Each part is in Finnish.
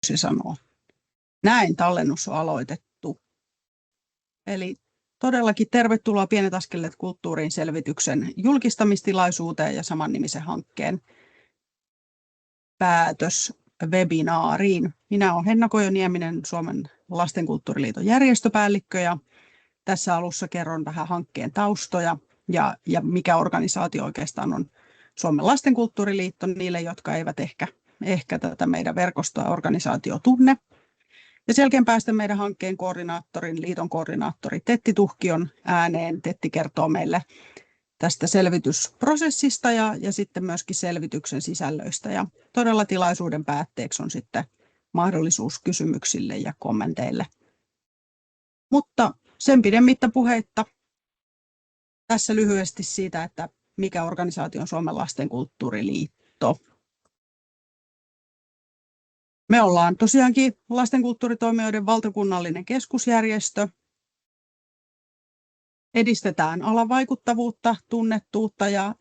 se sanoo. Näin tallennus on aloitettu. Eli todellakin tervetuloa Pienet askeleet kulttuuriin -selvityksen julkistamistilaisuuteen ja samannimisen hankkeen päätöswebinaariin. Minä olen Henna Kojonieminen, Suomen lastenkulttuuriliiton järjestöpäällikkö, ja tässä alussa kerron vähän hankkeen taustoja ja mikä organisaatio oikeastaan on Suomen lastenkulttuuriliitto niille, jotka eivät ehkä tätä meidän verkostoa ja organisaatio tunne. Ja sen jälkeen päästään meidän hankkeen liiton koordinaattori Tetti Tuhkion ääneen. Tetti kertoo meille tästä selvitysprosessista ja sitten myöskin selvityksen sisällöistä. Ja todella tilaisuuden päätteeksi on sitten mahdollisuus kysymyksille ja kommenteille. Mutta sen pidemmittä puheitta tässä lyhyesti siitä, että mikä organisaatio on Suomen lastenkulttuuriliitto. Me ollaan tosiaankin lastenkulttuuritoimijoiden valtakunnallinen keskusjärjestö. Edistetään alan vaikuttavuutta, tunnettuutta ja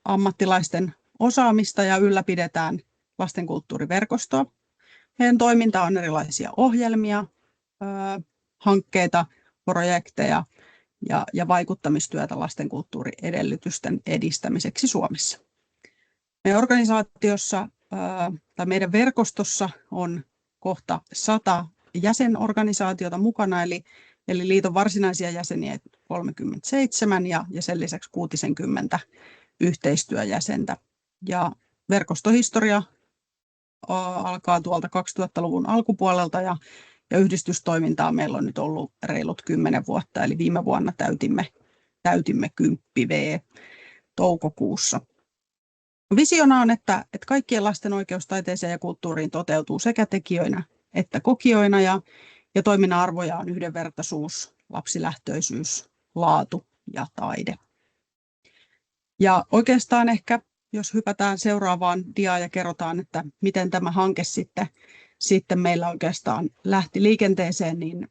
ammattilaisten osaamista ja ylläpidetään lastenkulttuuriverkostoa. Meidän toiminta on erilaisia ohjelmia, hankkeita, projekteja ja vaikuttamistyötä lastenkulttuuriedellytysten edistämiseksi Suomessa. Meidän organisaatiossa tai meidän verkostossa on kohta 100 jäsenorganisaatiota mukana, eli liiton varsinaisia jäseniä 37 ja sen lisäksi 60 yhteistyöjäsentä. Ja verkostohistoria alkaa tuolta 2000-luvun alkupuolelta ja yhdistystoimintaa meillä on nyt ollut reilut 10 vuotta, eli viime vuonna täytimme 10 V toukokuussa. Visiona on, että kaikkien lasten oikeus taiteeseen ja kulttuuriin toteutuu sekä tekijöinä että kokijoina, ja toiminnan arvoja on yhdenvertaisuus, lapsilähtöisyys, laatu ja taide. Ja oikeastaan ehkä, jos hypätään seuraavaan diaan ja kerrotaan, että miten tämä hanke sitten meillä oikeastaan lähti liikenteeseen, niin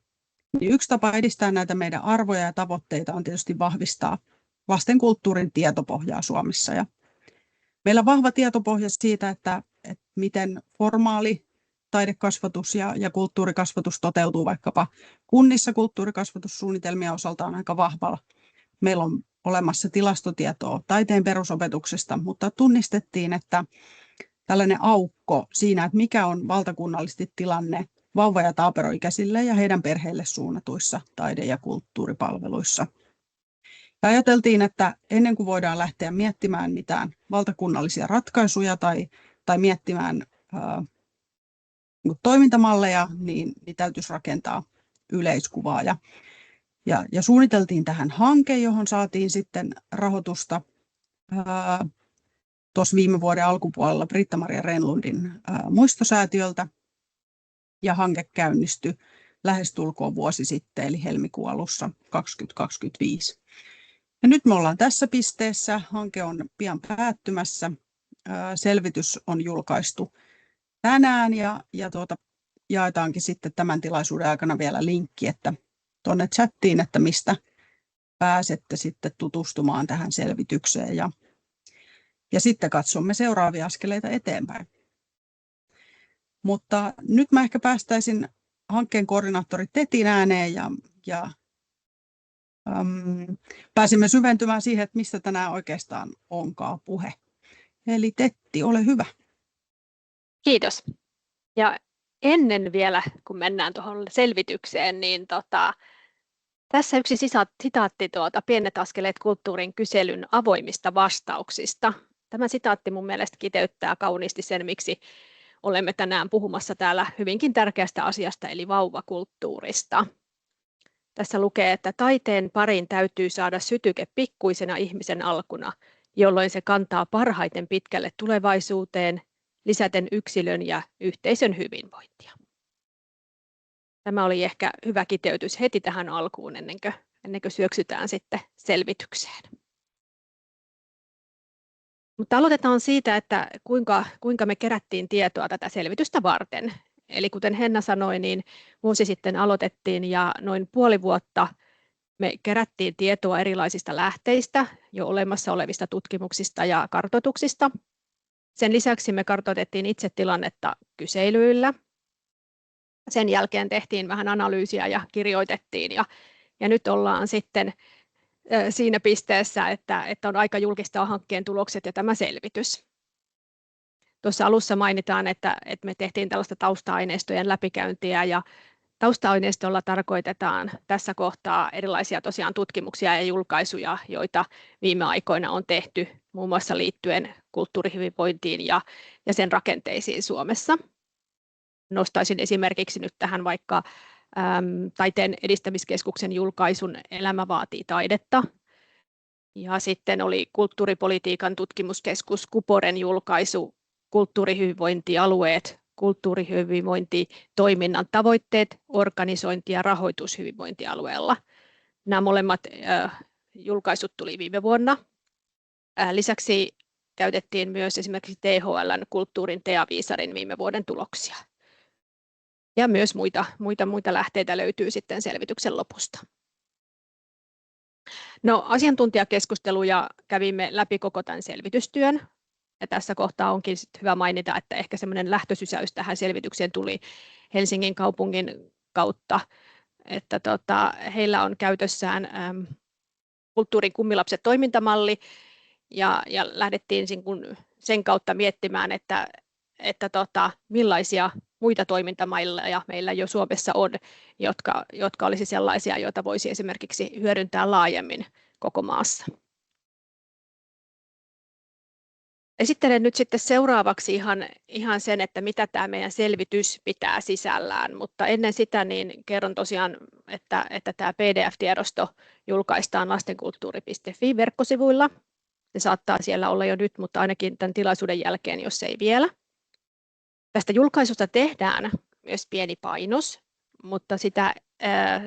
yksi tapa edistää näitä meidän arvoja ja tavoitteita on tietysti vahvistaa lastenkulttuurin tietopohjaa Suomessa. Ja meillä on vahva tietopohja siitä, että miten formaali taidekasvatus ja kulttuurikasvatus toteutuu vaikkapa kunnissa. Kulttuurikasvatussuunnitelmia osaltaan aika vahvalla. Meillä on olemassa tilastotietoa taiteen perusopetuksesta, mutta tunnistettiin, että tällainen aukko siinä, että mikä on valtakunnallisesti tilanne vauva- ja taaperoikäisille ja heidän perheille suunnatuissa taide- ja kulttuuripalveluissa. Ja ajateltiin, että ennen kuin voidaan lähteä miettimään mitään valtakunnallisia ratkaisuja tai miettimään toimintamalleja, niin täytyisi rakentaa yleiskuvaa. Ja suunniteltiin tähän hanke, johon saatiin sitten rahoitusta tuossa viime vuoden alkupuolella Britta-Maria Renlundin muistosäätiöltä. Ja hanke käynnistyi lähestulkoon vuosi sitten, eli helmikuun alussa 2025. Ja nyt me ollaan tässä pisteessä. Hanke on pian päättymässä. Selvitys on julkaistu tänään ja jaetaankin sitten tämän tilaisuuden aikana vielä linkki tuonne chattiin, että mistä pääsette sitten tutustumaan tähän selvitykseen ja sitten katsomme seuraavia askeleita eteenpäin. Mutta nyt mä ehkä päästäisin hankkeen koordinaattori Tetin ääneen ja pääsimme syventymään siihen, että mistä tänään oikeastaan onkaan puhe. Eli Tetti, ole hyvä. Kiitos. Ja ennen vielä, kun mennään tuohon selvitykseen, niin tässä yksi sitaatti Pienet askeleet kulttuurin kyselyn avoimista vastauksista. Tämä sitaatti mun mielestä kiteyttää kauniisti sen, miksi olemme tänään puhumassa täällä hyvinkin tärkeästä asiasta, eli vauvakulttuurista. Tässä lukee, että taiteen pariin täytyy saada sytyke pikkuisena ihmisen alkuna, jolloin se kantaa parhaiten pitkälle tulevaisuuteen, lisäten yksilön ja yhteisön hyvinvointia. Tämä oli ehkä hyvä kiteytys heti tähän alkuun, ennen kuin syöksytään sitten selvitykseen. Mutta aloitetaan siitä, että kuinka me kerättiin tietoa tätä selvitystä varten. Eli kuten Henna sanoi, niin vuosi sitten aloitettiin ja noin puoli vuotta me kerättiin tietoa erilaisista lähteistä, jo olemassa olevista tutkimuksista ja kartoituksista. Sen lisäksi me kartoitettiin itse tilannetta kyselyillä. Sen jälkeen tehtiin vähän analyysiä ja kirjoitettiin ja nyt ollaan sitten siinä pisteessä, että on aika julkistaa hankkeen tulokset ja tämä selvitys. Tuossa alussa mainitaan, että me tehtiin tällaista tausta-aineistojen läpikäyntiä ja tausta-aineistolla tarkoitetaan tässä kohtaa erilaisia tosiaan tutkimuksia ja julkaisuja, joita viime aikoina on tehty muun muassa liittyen kulttuurihyvinvointiin ja sen rakenteisiin Suomessa. Nostaisin esimerkiksi nyt tähän vaikka Taiteen edistämiskeskuksen julkaisun Elämä vaatii taidetta. Ja sitten oli kulttuuripolitiikan tutkimuskeskus Kuporen julkaisu Kulttuurihyvinvointialueet, kulttuurihyvinvointitoiminnan tavoitteet, organisointi ja rahoitus hyvinvointialueella. Nämä molemmat julkaisut tuli viime vuonna. Lisäksi käytettiin myös esimerkiksi THL:n kulttuurin TEA-viisarin viime vuoden tuloksia. Ja myös muita lähteitä löytyy sitten selvityksen lopusta. No, asiantuntijakeskusteluja kävimme läpi koko tämän selvitystyön. Ja tässä kohtaa onkin hyvä mainita, että ehkä semmoinen lähtösysäys tähän selvitykseen tuli Helsingin kaupungin kautta, että heillä on käytössään kulttuurin kummilapset -toimintamalli ja lähdettiin sen kautta miettimään, että millaisia muita toimintamalleja meillä jo Suomessa on, jotka olisi sellaisia, joita voisi esimerkiksi hyödyntää laajemmin koko maassa. Esittelen nyt sitten seuraavaksi ihan sen, että mitä tämä meidän selvitys pitää sisällään, mutta ennen sitä niin kerron tosiaan, että tämä PDF-tiedosto julkaistaan lastenkulttuuri.fi-verkkosivuilla. Se saattaa siellä olla jo nyt, mutta ainakin tämän tilaisuuden jälkeen, jos ei vielä. Tästä julkaisusta tehdään myös pieni painos, mutta sitä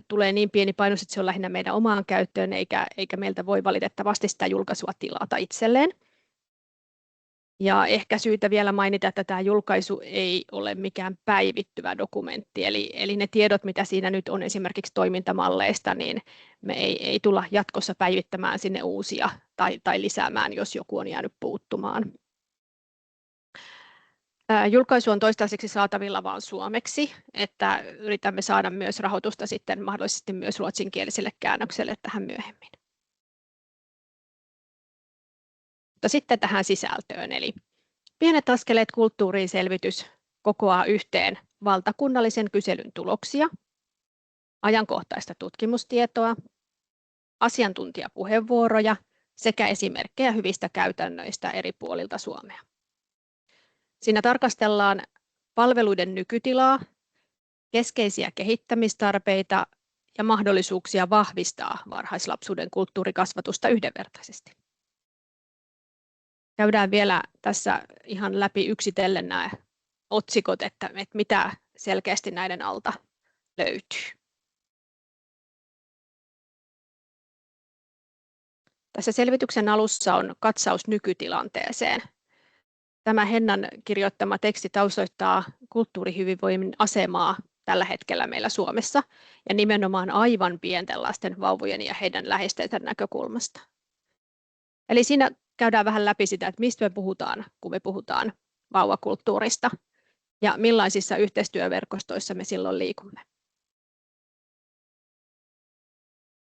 tulee niin pieni painos, että se on lähinnä meidän omaan käyttöön, eikä meiltä voi valitettavasti sitä julkaisua tilata itselleen. Ja ehkä syytä vielä mainita, että tämä julkaisu ei ole mikään päivittyvä dokumentti, eli ne tiedot, mitä siinä nyt on esimerkiksi toimintamalleista, niin me ei tulla jatkossa päivittämään sinne uusia tai lisäämään, jos joku on jäänyt puuttumaan. Julkaisu on toistaiseksi saatavilla vain suomeksi, että yritämme saada myös rahoitusta sitten mahdollisesti myös ruotsinkieliselle käännökselle tähän myöhemmin. Mutta sitten tähän sisältöön, eli Pienet askeleet kulttuuriin -selvitys kokoaa yhteen valtakunnallisen kyselyn tuloksia, ajankohtaista tutkimustietoa, asiantuntijapuheenvuoroja sekä esimerkkejä hyvistä käytännöistä eri puolilta Suomea. Siinä tarkastellaan palveluiden nykytilaa, keskeisiä kehittämistarpeita ja mahdollisuuksia vahvistaa varhaislapsuuden kulttuurikasvatusta yhdenvertaisesti. Käydään vielä tässä ihan läpi yksitellen nämä otsikot, että mitä selkeästi näiden alta löytyy. Tässä selvityksen alussa on katsaus nykytilanteeseen. Tämä Hennan kirjoittama teksti taustoittaa kulttuurihyvinvoinnin asemaa tällä hetkellä meillä Suomessa ja nimenomaan aivan pienten lasten, vauvojen ja heidän läheistensä näkökulmasta. Eli siinä käydään vähän läpi sitä, että mistä me puhutaan, kun me puhutaan vauvakulttuurista ja millaisissa yhteistyöverkostoissa me silloin liikumme.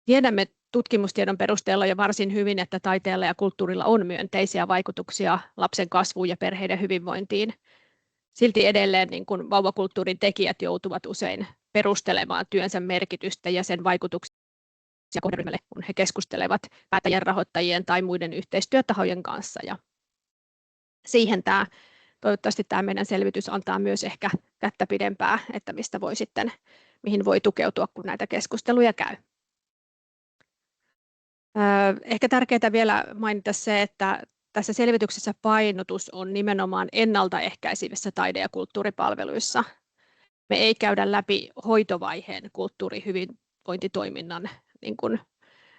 Tiedämme tutkimustiedon perusteella jo varsin hyvin, että taiteella ja kulttuurilla on myönteisiä vaikutuksia lapsen kasvuun ja perheiden hyvinvointiin. Silti edelleen niin kuin vauvakulttuurin tekijät joutuvat usein perustelemaan työnsä merkitystä ja sen vaikutuksia kohderyhmälle, kun he keskustelevat päättäjien, rahoittajien tai muiden yhteistyötahojen kanssa. Ja siihen toivottavasti tämä meidän selvitys antaa myös ehkä kättä pidempää, että mihin voi tukeutua, kun näitä keskusteluja käy. Ehkä tärkeää vielä mainita se, että tässä selvityksessä painotus on nimenomaan ennaltaehkäisevissä taide- ja kulttuuripalveluissa. Me ei käydä läpi hoitovaiheen kulttuurihyvinvointitoiminnan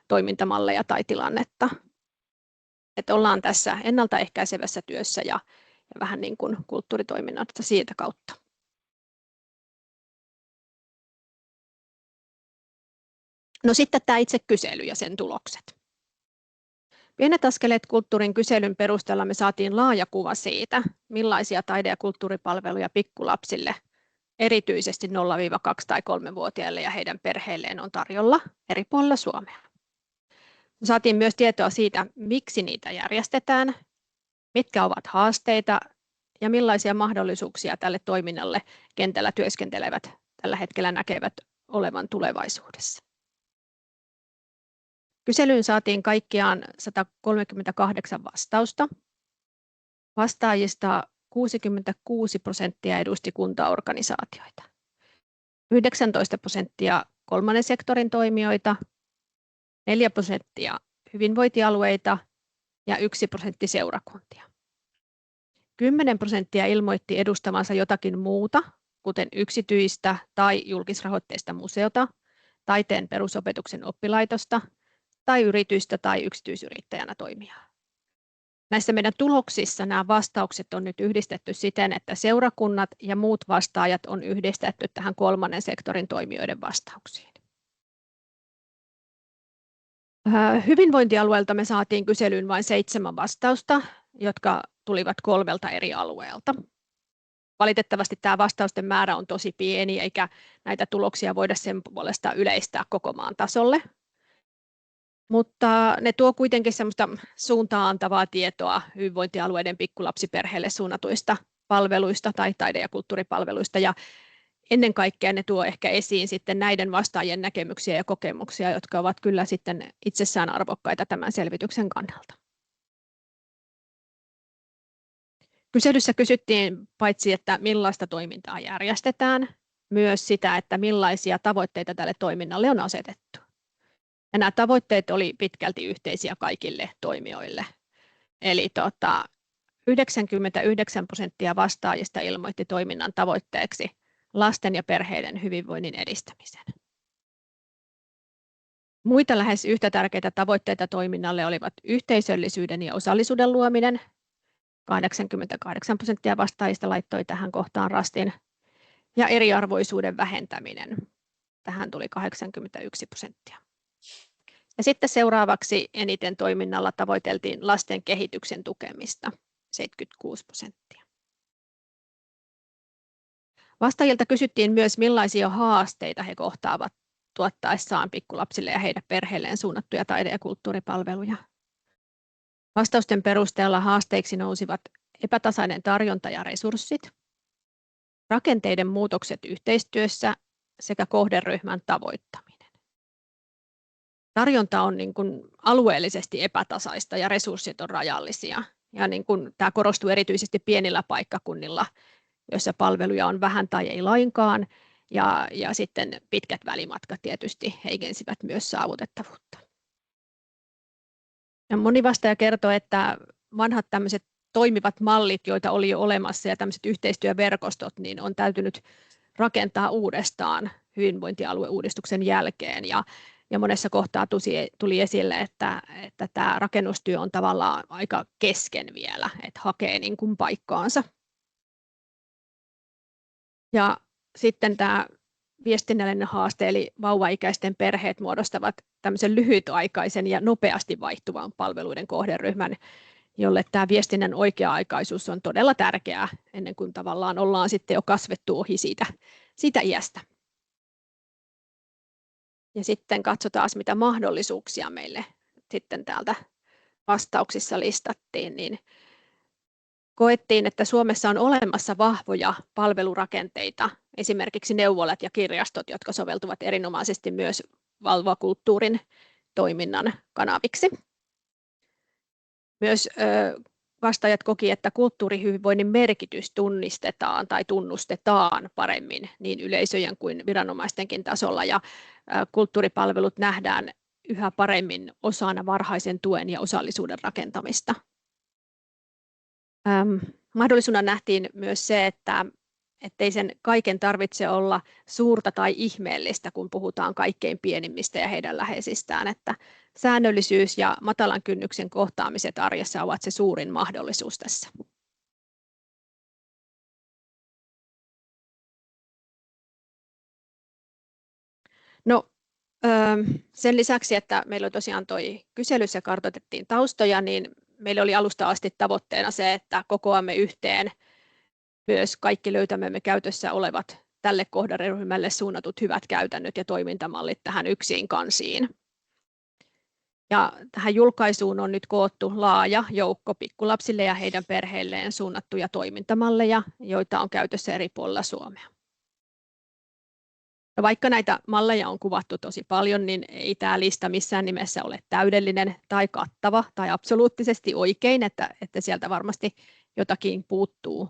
toimintamalleja tai tilannetta. Että ollaan tässä ennaltaehkäisevässä työssä ja vähän niin kuin kulttuuritoiminnasta siitä kautta. No sitten tämä itse kysely ja sen tulokset. Pienet askeleet kulttuurin kyselyn perusteella me saatiin laaja kuva siitä, millaisia taide- ja kulttuuripalveluja pikkulapsille erityisesti 0-2- tai 3-vuotiaille ja heidän perheilleen on tarjolla eri puolilla Suomea. Saatiin myös tietoa siitä, miksi niitä järjestetään, mitkä ovat haasteita ja millaisia mahdollisuuksia tälle toiminnalle kentällä työskentelevät tällä hetkellä näkevät olevan tulevaisuudessa. Kyselyyn saatiin kaikkiaan 138 vastausta. Vastaajista 66% edusti kuntaorganisaatioita, 19% kolmannen sektorin toimijoita, 4% hyvinvointialueita ja 1% seurakuntia. 10% ilmoitti edustavansa jotakin muuta, kuten yksityistä tai julkisrahoitteista museota, taiteen perusopetuksen oppilaitosta tai yritystä tai yksityisyrittäjänä toimijaa. Näissä meidän tuloksissa nämä vastaukset on nyt yhdistetty siten, että seurakunnat ja muut vastaajat on yhdistetty tähän kolmannen sektorin toimijoiden vastauksiin. Hyvinvointialueelta me saatiin kyselyyn vain 7 vastausta, jotka tulivat 3 eri alueelta. Valitettavasti tämä vastausten määrä on tosi pieni, eikä näitä tuloksia voida sen puolesta yleistää koko maan tasolle. Mutta ne tuo kuitenkin semmoista suuntaan antavaa tietoa hyvinvointialueiden pikkulapsiperheille suunnatuista palveluista tai taide- ja kulttuuripalveluista. Ja ennen kaikkea ne tuo ehkä esiin sitten näiden vastaajien näkemyksiä ja kokemuksia, jotka ovat kyllä sitten itsessään arvokkaita tämän selvityksen kannalta. Kyselyssä kysyttiin paitsi, että millaista toimintaa järjestetään, myös sitä, että millaisia tavoitteita tälle toiminnalle on asetettu. Ja nämä tavoitteet oli pitkälti yhteisiä kaikille toimijoille. Eli 99% vastaajista ilmoitti toiminnan tavoitteeksi lasten ja perheiden hyvinvoinnin edistämisen. Muita lähes yhtä tärkeitä tavoitteita toiminnalle olivat yhteisöllisyyden ja osallisuuden luominen. 88% vastaajista laittoi tähän kohtaan rastin. Ja eriarvoisuuden vähentäminen. Tähän tuli 81%. Ja sitten seuraavaksi eniten toiminnalla tavoiteltiin lasten kehityksen tukemista, 76%. Vastaajilta kysyttiin myös, millaisia haasteita he kohtaavat tuottaessaan pikkulapsille ja heidän perheilleen suunnattuja taide- ja kulttuuripalveluja. Vastausten perusteella haasteiksi nousivat epätasainen tarjonta ja resurssit, rakenteiden muutokset yhteistyössä sekä kohderyhmän tavoittaminen. Tarjonta on niin kuin alueellisesti epätasaista ja resurssit on rajallisia. Ja niin kuin tämä korostuu erityisesti pienillä paikkakunnilla, joissa palveluja on vähän tai ei lainkaan. Ja sitten pitkät välimatkat tietysti heikensivät myös saavutettavuutta. Ja moni vastaaja kertoi, että vanhat tämmöiset toimivat mallit, joita oli jo olemassa ja tämmöiset yhteistyöverkostot, niin on täytynyt rakentaa uudestaan hyvinvointialueuudistuksen jälkeen. Ja monessa kohtaa tuli esille, että tämä rakennustyö on tavallaan aika kesken vielä, että hakee niin kuin paikkaansa. Ja sitten tämä viestinnällinen haaste, eli vauvaikäisten perheet muodostavat tämmöisen lyhytaikaisen ja nopeasti vaihtuvan palveluiden kohderyhmän, jolle tämä viestinnän oikea-aikaisuus on todella tärkeää ennen kuin tavallaan ollaan sitten jo kasvettu ohi siitä iästä. Ja sitten katsotaan, mitä mahdollisuuksia meille sitten täältä vastauksissa listattiin, niin koettiin, että Suomessa on olemassa vahvoja palvelurakenteita, esimerkiksi neuvolat ja kirjastot, jotka soveltuvat erinomaisesti myös vauvakulttuurin toiminnan kanaviksi. Myös vastaajat koki, että kulttuurihyvinvoinnin merkitys tunnistetaan tai tunnustetaan paremmin niin yleisöjen kuin viranomaistenkin tasolla, ja kulttuuripalvelut nähdään yhä paremmin osana varhaisen tuen ja osallisuuden rakentamista. Mahdollisuutena nähtiin myös se, että ei sen kaiken tarvitse olla suurta tai ihmeellistä, kun puhutaan kaikkein pienimmistä ja heidän läheisistään, että säännöllisyys ja matalan kynnyksen kohtaamiset arjessa ovat se suurin mahdollisuus tässä. No, sen lisäksi, että meillä tosiaan kyselyssä kartoitettiin taustoja, niin meillä oli alusta asti tavoitteena se, että kokoamme yhteen myös kaikki löytämämme käytössä olevat tälle kohderyhmälle suunnatut hyvät käytännöt ja toimintamallit tähän yksiin kansiin. Ja tähän julkaisuun on nyt koottu laaja joukko pikkulapsille ja heidän perheilleen suunnattuja toimintamalleja, joita on käytössä eri puolilla Suomea. Ja vaikka näitä malleja on kuvattu tosi paljon, niin ei tämä lista missään nimessä ole täydellinen tai kattava tai absoluuttisesti oikein, että sieltä varmasti jotakin puuttuu.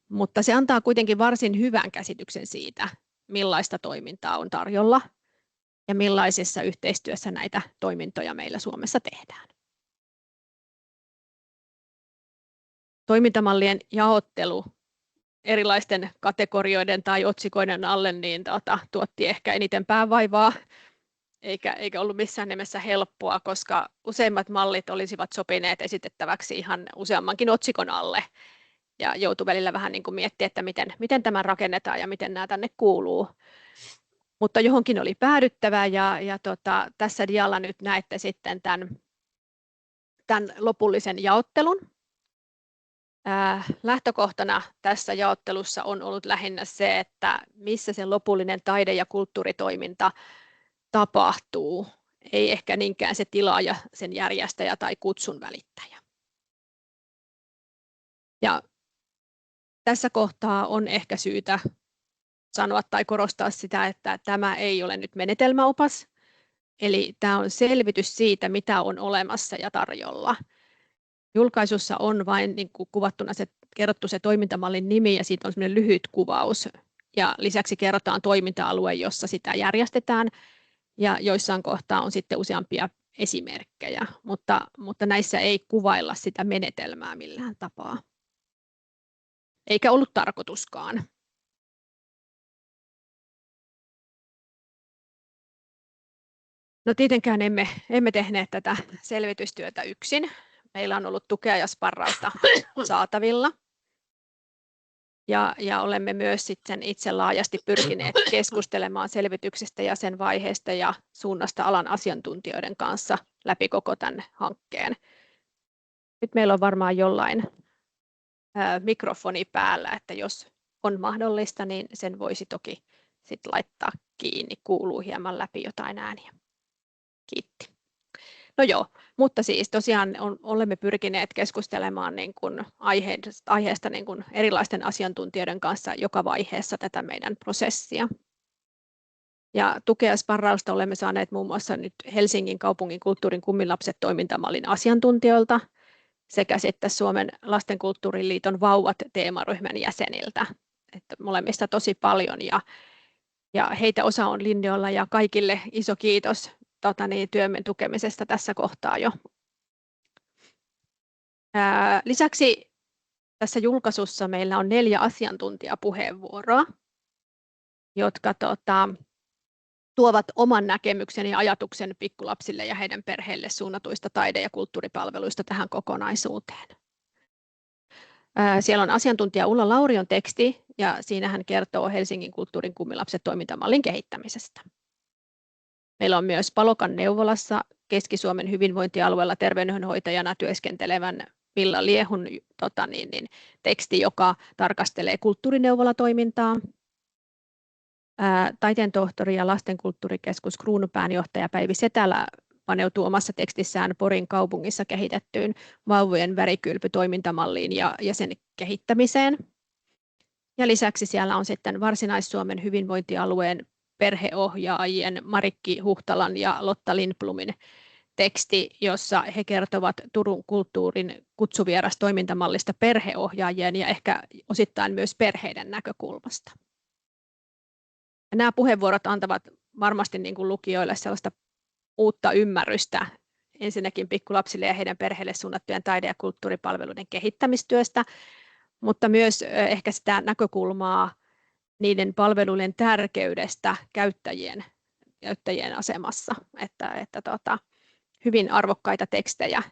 Mutta se antaa kuitenkin varsin hyvän käsityksen siitä, millaista toimintaa on tarjolla ja millaisessa yhteistyössä näitä toimintoja meillä Suomessa tehdään. Toimintamallien jaottelu erilaisten kategorioiden tai otsikoiden alle niin tuotti ehkä eniten päänvaivaa, eikä ollut missään nimessä helppoa, koska useimmat mallit olisivat sopineet esitettäväksi ihan useammankin otsikon alle. Ja joutui välillä vähän niin kuin miettimään, että miten tämä rakennetaan ja miten nämä tänne kuuluu. Mutta johonkin oli päädyttävä ja tässä dialla nyt näette sitten tämän lopullisen jaottelun. Lähtökohtana tässä jaottelussa on ollut lähinnä se, että missä se lopullinen taide- ja kulttuuritoiminta tapahtuu, ei ehkä niinkään se tilaaja, sen järjestäjä tai kutsun välittäjä. Ja tässä kohtaa on ehkä syytä sanoa tai korostaa sitä, että tämä ei ole nyt menetelmäopas, eli tämä on selvitys siitä, mitä on olemassa ja tarjolla. Julkaisussa on vain niin kuin kuvattuna kerrottu se toimintamallin nimi ja siitä on sellainen lyhyt kuvaus. Ja lisäksi kerrotaan toiminta-alue, jossa sitä järjestetään ja joissain kohtaa on sitten useampia esimerkkejä, mutta näissä ei kuvailla sitä menetelmää millään tapaa. Eikä ollut tarkoituskaan. No tietenkään emme tehneet tätä selvitystyötä yksin. Meillä on ollut tukea ja sparrausta saatavilla. Ja olemme myös sitten itse laajasti pyrkineet keskustelemaan selvityksestä ja sen vaiheesta ja suunnasta alan asiantuntijoiden kanssa läpi koko tämän hankkeen. Nyt meillä on varmaan jollain mikrofoni päällä, että jos on mahdollista, niin sen voisi toki sit laittaa kiinni. Kuuluu hieman läpi jotain ääniä. Kiitti. No joo, mutta siis tosiaan olemme pyrkineet keskustelemaan niin kuin aiheesta niin kuin erilaisten asiantuntijoiden kanssa joka vaiheessa tätä meidän prosessia. Ja tukea ja sparrausta olemme saaneet muun muassa nyt Helsingin kaupungin kulttuurin kummilapset -toimintamallin asiantuntijoilta sekä sitten Suomen lastenkulttuuriliiton vauvat -teemaryhmän jäseniltä. Että molemmista tosi paljon ja heitä osa on linjoilla ja kaikille iso kiitos työmme tukemisesta tässä kohtaa jo. Lisäksi tässä julkaisussa meillä on 4 asiantuntijapuheenvuoroa, jotka tuovat oman näkemyksen ja ajatuksen pikkulapsille ja heidän perheille suunnatuista taide- ja kulttuuripalveluista tähän kokonaisuuteen. Siellä on asiantuntija Ulla Laurion teksti ja siinä hän kertoo Helsingin kulttuurin kummilapset -toimintamallin kehittämisestä. Meillä on myös Palokan neuvolassa Keski-Suomen hyvinvointialueella terveydenhoitajana työskentelevän Villa Liehun teksti, joka tarkastelee kulttuurineuvolatoimintaa. Taiteen tohtori ja lastenkulttuurikeskus Kruunupään-johtaja Päivi Setälä paneutuu omassa tekstissään Porin kaupungissa kehitettyyn vauvojen värikylpy-toimintamalliin ja sen kehittämiseen. Ja lisäksi siellä on sitten Varsinais-Suomen hyvinvointialueen perheohjaajien Marikki Huhtalan ja Lotta Lindblomin teksti, jossa he kertovat Turun kulttuurin kutsuvieras-toimintamallista perheohjaajien ja ehkä osittain myös perheiden näkökulmasta. Ja nämä puheenvuorot antavat varmasti niin kuin lukijoille sellaista uutta ymmärrystä ensinnäkin pikkulapsille ja heidän perheille suunnattujen taide- ja kulttuuripalveluiden kehittämistyöstä, mutta myös ehkä sitä näkökulmaa niiden palveluiden tärkeydestä käyttäjien asemassa, että hyvin arvokkaita tekstejä.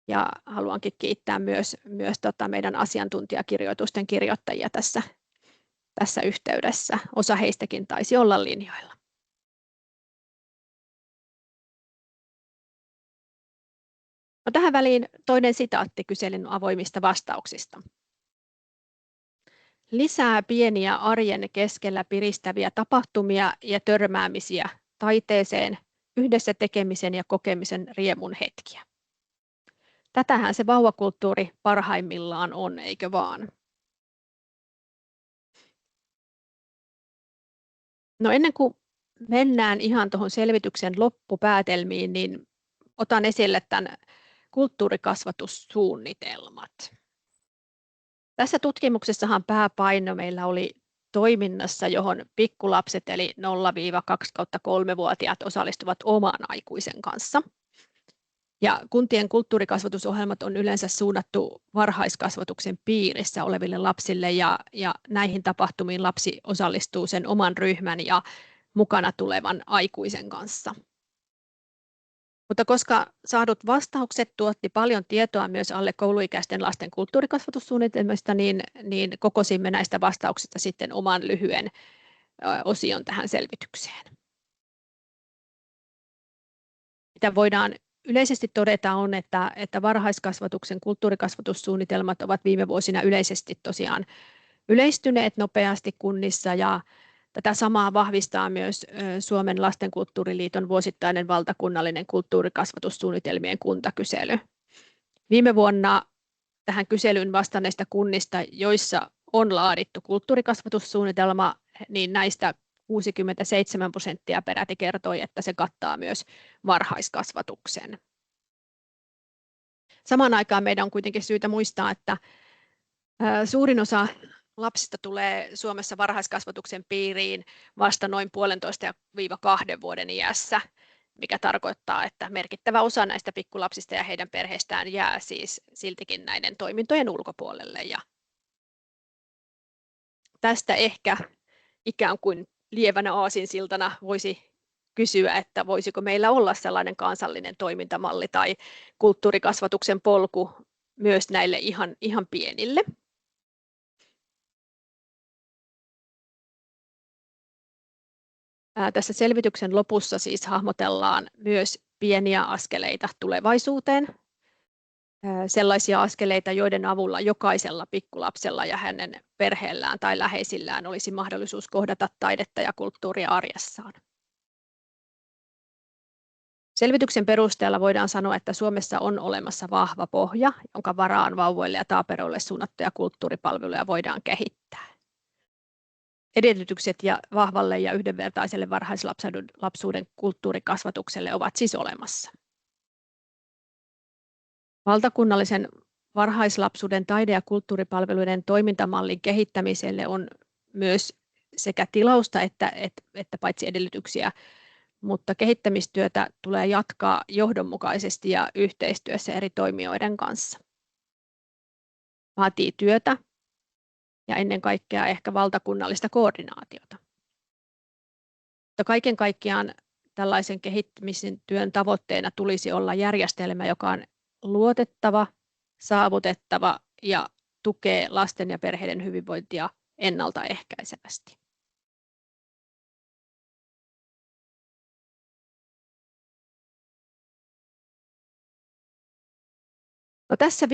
Ja haluankin kiittää myös meidän asiantuntijakirjoitusten kirjoittajia tässä yhteydessä. Osa heistäkin taisi olla linjoilla. No, tähän väliin toinen sitaatti kyselyn avoimista vastauksista. lisää pieniä arjen keskellä piristäviä tapahtumia ja törmäämisiä taiteeseen, yhdessä tekemisen ja kokemisen riemun hetkiä. Tätähän se vauvakulttuuri parhaimmillaan on, eikö vaan? No ennen kuin mennään ihan tuohon selvityksen loppupäätelmiin, niin otan esille tämän kulttuurikasvatussuunnitelmat. Tässä tutkimuksessahan pääpaino meillä oli toiminnassa, johon pikkulapset eli 0-2-3-vuotiaat osallistuvat oman aikuisen kanssa. Ja kuntien kulttuurikasvatusohjelmat on yleensä suunnattu varhaiskasvatuksen piirissä oleville lapsille ja näihin tapahtumiin lapsi osallistuu sen oman ryhmän ja mukana tulevan aikuisen kanssa. Mutta koska saadut vastaukset tuotti paljon tietoa myös alle kouluikäisten lasten kulttuurikasvatussuunnitelmista, niin kokosimme näistä vastauksista sitten oman lyhyen osion tähän selvitykseen. Mitä voidaan yleisesti todeta on, että varhaiskasvatuksen kulttuurikasvatussuunnitelmat ovat viime vuosina yleisesti tosiaan yleistyneet nopeasti kunnissa ja tätä samaa vahvistaa myös Suomen lastenkulttuuriliiton vuosittainen valtakunnallinen kulttuurikasvatussuunnitelmien kuntakysely. Viime vuonna tähän kyselyyn vastanneista kunnista, joissa on laadittu kulttuurikasvatussuunnitelma, niin näistä 67% peräti kertoi, että se kattaa myös varhaiskasvatuksen. Samaan aikaan meidän on kuitenkin syytä muistaa, että suurin osa lapsista tulee Suomessa varhaiskasvatuksen piiriin vasta noin 1,5–2 vuoden iässä, mikä tarkoittaa, että merkittävä osa näistä pikkulapsista ja heidän perheistään jää siis siltikin näiden toimintojen ulkopuolelle. Ja tästä ehkä ikään kuin lievänä aasinsiltana voisi kysyä, että voisiko meillä olla sellainen kansallinen toimintamalli tai kulttuurikasvatuksen polku myös näille ihan pienille. Tässä selvityksen lopussa siis hahmotellaan myös pieniä askeleita tulevaisuuteen. Sellaisia askeleita, joiden avulla jokaisella pikkulapsella ja hänen perheellään tai läheisillään olisi mahdollisuus kohdata taidetta ja kulttuuria arjessaan. Selvityksen perusteella voidaan sanoa, että Suomessa on olemassa vahva pohja, jonka varaan vauvoille ja taaperoille suunnattuja kulttuuripalveluja voidaan kehittää. Edellytykset ja vahvalle ja yhdenvertaiselle varhaislapsuuden kulttuurikasvatukselle ovat siis olemassa. Valtakunnallisen varhaislapsuuden taide- ja kulttuuripalveluiden toimintamallin kehittämiselle on myös sekä tilausta että paitsi edellytyksiä, mutta kehittämistyötä tulee jatkaa johdonmukaisesti ja yhteistyössä eri toimijoiden kanssa. Vaatii työtä ja ennen kaikkea ehkä valtakunnallista koordinaatiota. Mutta kaiken kaikkiaan tällaisen kehittämisen työn tavoitteena tulisi olla järjestelmä, joka on luotettava, saavutettava ja tukee lasten ja perheiden hyvinvointia ennaltaehkäisevästi. No tässä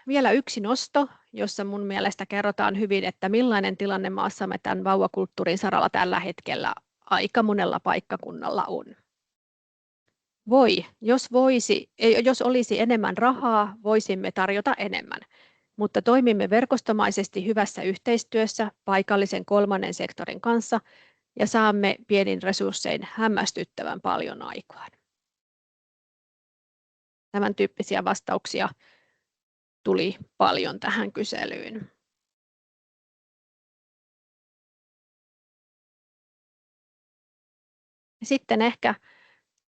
vielä yksi nosto, jossa mun mielestä kerrotaan hyvin, että millainen tilanne maassamme tämän vauvakulttuurin saralla tällä hetkellä aika monella paikkakunnalla on. Jos olisi enemmän rahaa, voisimme tarjota enemmän, mutta toimimme verkostomaisesti hyvässä yhteistyössä paikallisen kolmannen sektorin kanssa ja saamme pienin resurssein hämmästyttävän paljon aikaan. Tämän tyyppisiä vastauksia tuli paljon tähän kyselyyn. Sitten ehkä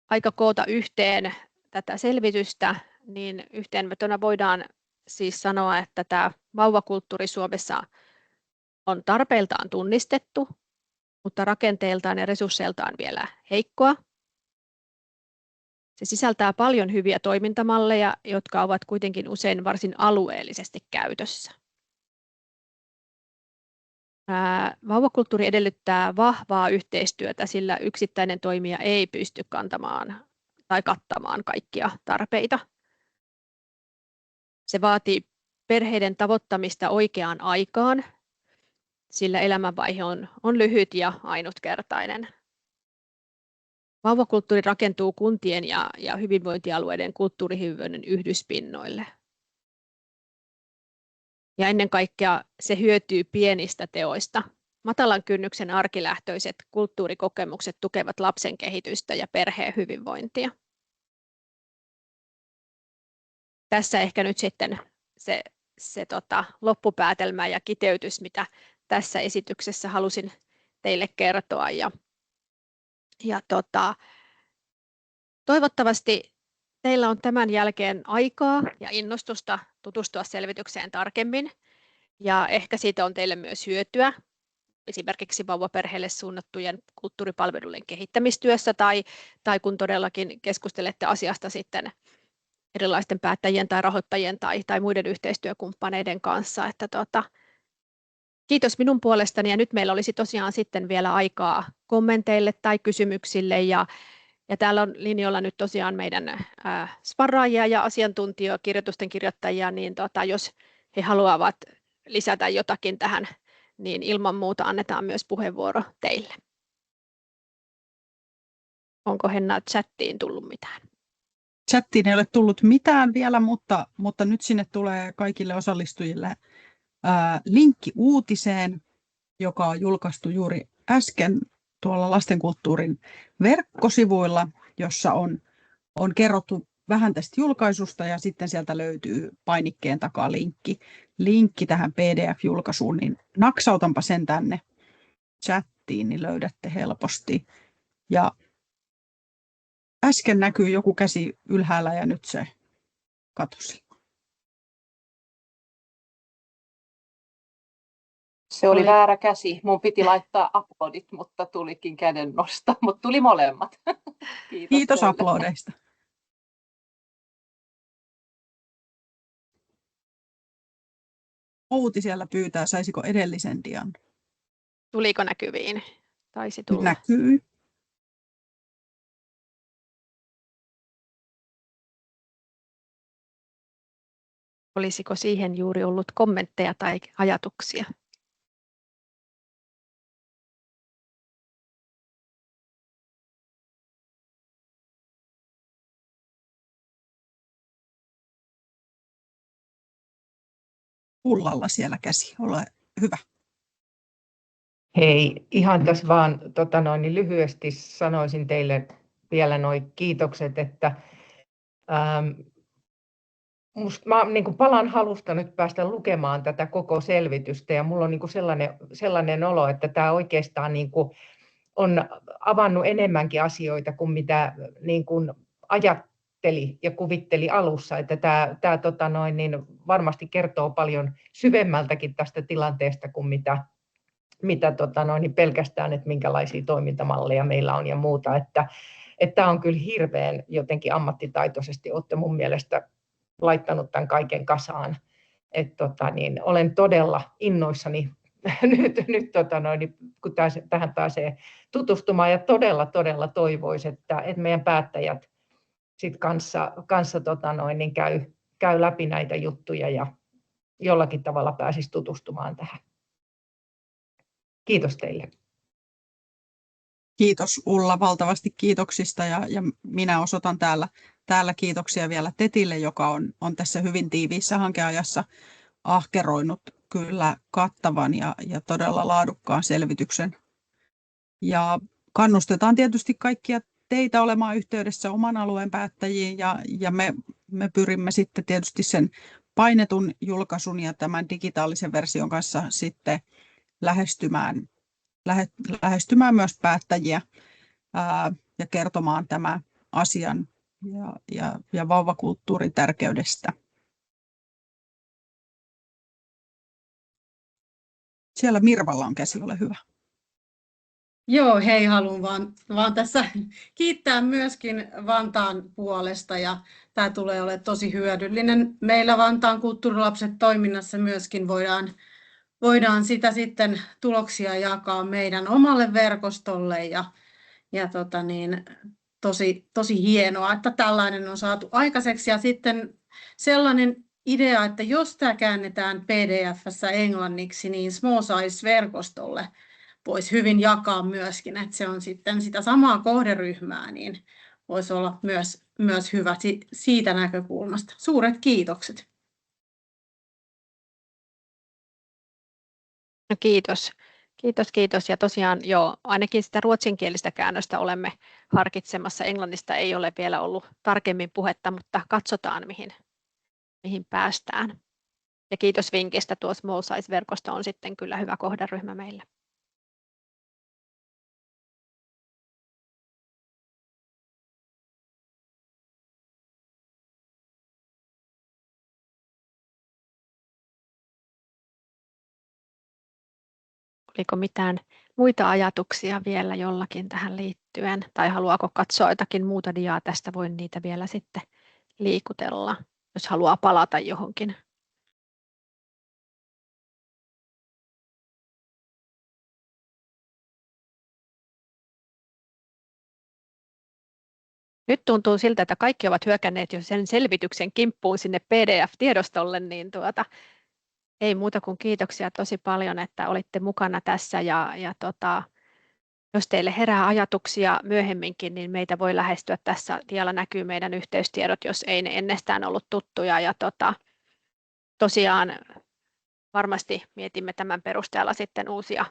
aika koota yhteen tätä selvitystä, niin yhteenvetona voidaan siis sanoa, että tämä vauvakulttuuri Suomessa on tarpeiltaan tunnistettu, mutta rakenteeltaan ja resursseiltaan vielä heikkoa. Se sisältää paljon hyviä toimintamalleja, jotka ovat kuitenkin usein varsin alueellisesti käytössä. Vauvakulttuuri edellyttää vahvaa yhteistyötä, sillä yksittäinen toimija ei pysty kantamaan tai kattamaan kaikkia tarpeita. Se vaatii perheiden tavoittamista oikeaan aikaan sillä elämänvaihe on lyhyt ja ainutkertainen. Vauvakulttuuri rakentuu kuntien ja hyvinvointialueiden kulttuurihyvinvoinnin yhdyspinnoille. Ja ennen kaikkea se hyötyy pienistä teoista. Matalan kynnyksen arkilähtöiset kulttuurikokemukset tukevat lapsen kehitystä ja perheen hyvinvointia. Tässä ehkä nyt sitten se loppupäätelmä ja kiteytys, mitä tässä esityksessä halusin teille kertoa. Toivottavasti teillä on tämän jälkeen aikaa ja innostusta tutustua selvitykseen tarkemmin. Ja ehkä siitä on teille myös hyötyä, esimerkiksi vauvaperheille suunnattujen kulttuuripalveluiden kehittämistyössä tai kun todellakin keskustelette asiasta sitten erilaisten päättäjien tai rahoittajien tai muiden yhteistyökumppaneiden kanssa. Kiitos minun puolestani ja nyt meillä olisi tosiaan sitten vielä aikaa kommenteille tai kysymyksille ja täällä on linjoilla nyt tosiaan meidän sparraajia ja asiantuntijoita, kirjoitusten kirjoittajia, niin jos he haluavat lisätä jotakin tähän, niin ilman muuta annetaan myös puheenvuoro teille. Onko Henna chattiin tullut mitään? Chattiin ei ole tullut mitään vielä, mutta nyt sinne tulee kaikille osallistujille linkki uutiseen, joka on julkaistu juuri äsken tuolla Lastenkulttuurin verkkosivuilla, jossa on kerrottu vähän tästä julkaisusta ja sitten sieltä löytyy painikkeen takaa linkki tähän PDF-julkaisuun, niin naksautanpa sen tänne chattiin, niin löydätte helposti. Ja äsken näkyy joku käsi ylhäällä ja nyt se katosi. Se oli väärä käsi. Mun piti laittaa uploadit, mutta tulikin kädennosto, mutta tuli molemmat. Kiitos uploadeista. Outi siellä pyytää, saisiko edellisen dian? Tuliko näkyviin? Taisi tulla. Näkyy. Olisiko siihen juuri ollut kommentteja tai ajatuksia? Ullalla siellä käsi, ole hyvä. Hei, ihan tässä vaan niin lyhyesti sanoisin teille vielä nuo kiitokset, että mä niin palan halusta nyt päästä lukemaan tätä koko selvitystä ja mulla on niin sellainen olo, että tämä oikeastaan niin on avannut enemmänkin asioita kuin mitä niin ajatteli ja kuvitteli alussa, että tämä varmasti kertoo paljon syvemmältäkin tästä tilanteesta kuin mitä pelkästään, että minkälaisia toimintamalleja meillä on ja muuta, että tämä on kyllä hirveän jotenkin ammattitaitoisesti olette mun mielestä laittanut tämän kaiken kasaan, että olen todella innoissani nyt kun tähän pääsee tutustumaan ja todella toivoisin, että meidän päättäjät sit kanssa käy läpi näitä juttuja ja jollakin tavalla pääsisi tutustumaan tähän. Kiitos teille. Kiitos Ulla valtavasti kiitoksista ja minä osoitan täällä kiitoksia vielä Tetille, joka on tässä hyvin tiiviissä hankeajassa ahkeroinut kyllä kattavan ja todella laadukkaan selvityksen. Ja kannustetaan tietysti kaikkia teitä olemaan yhteydessä oman alueen päättäjiin ja me pyrimme sitten tietysti sen painetun julkaisun ja tämän digitaalisen version kanssa sitten lähestymään myös päättäjiä ja kertomaan tämän asian ja vauvakulttuurin tärkeydestä. Siellä Mirvalla on käsi, ole hyvä. Joo, hei, haluan vaan tässä kiittää myöskin Vantaan puolesta ja tämä tulee olemaan tosi hyödyllinen. Meillä Vantaan kulttuurilapset toiminnassa myöskin voidaan sitä sitten tuloksia jakaa meidän omalle verkostolle ja tosi hienoa, että tällainen on saatu aikaiseksi ja sitten sellainen idea, että jos tämä käännetään PDF:ssä englanniksi, niin Small Size-verkostolle voisi hyvin jakaa myöskin, että se on sitten sitä samaa kohderyhmää, niin voisi olla myös hyvä siitä näkökulmasta. Suuret kiitokset. No kiitos. Kiitos. Ja tosiaan joo, ainakin sitä ruotsinkielistä käännöstä olemme harkitsemassa. Englannista ei ole vielä ollut tarkemmin puhetta, mutta katsotaan mihin päästään. Ja kiitos vinkistä, tuo Small Size-verkosto on sitten kyllä hyvä kohderyhmä meille. Oliko mitään muita ajatuksia vielä jollakin tähän liittyen? Tai haluaako katsoa jotakin muuta diaa tästä? Voin niitä vielä sitten liikutella, jos haluaa palata johonkin. Nyt tuntuu siltä, että kaikki ovat hyökänneet jo sen selvityksen kimppuun sinne PDF-tiedostolle, niin ei muuta kuin kiitoksia tosi paljon, että olitte mukana tässä ja jos teille herää ajatuksia myöhemminkin, niin meitä voi lähestyä tässä. Dialla näkyy meidän yhteystiedot, jos ei ne ennestään ollut tuttuja ja tosiaan varmasti mietimme tämän perusteella sitten uusia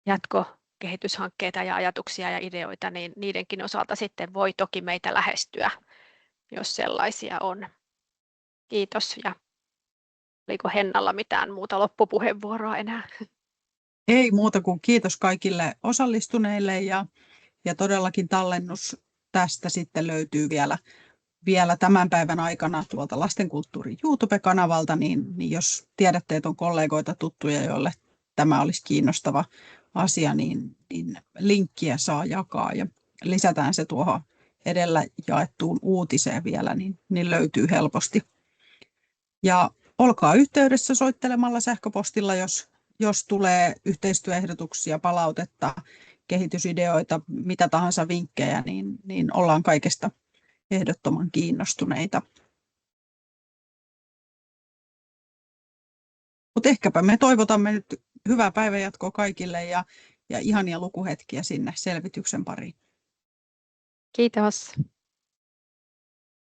jatkokehityshankkeita ja ajatuksia ja ideoita, niin niidenkin osalta sitten voi toki meitä lähestyä, jos sellaisia on. Kiitos ja oliko Hennalla mitään muuta loppupuheenvuoroa enää? Ei muuta kuin kiitos kaikille osallistuneille ja todellakin tallennus tästä sitten löytyy vielä tämän päivän aikana tuolta Lastenkulttuurin YouTube-kanavalta, niin jos tiedätte, että on kollegoita tuttuja, joille tämä olisi kiinnostava asia, niin linkkiä saa jakaa ja lisätään se tuohon edellä jaettuun uutiseen vielä, niin löytyy helposti. Ja olkaa yhteydessä soittelemalla sähköpostilla, jos tulee yhteistyöehdotuksia, palautetta, kehitysideoita, mitä tahansa vinkkejä, niin ollaan kaikesta ehdottoman kiinnostuneita. Mutta ehkäpä me toivotamme nyt hyvää päivänjatkoa kaikille ja ihania lukuhetkiä sinne selvityksen pariin. Kiitos.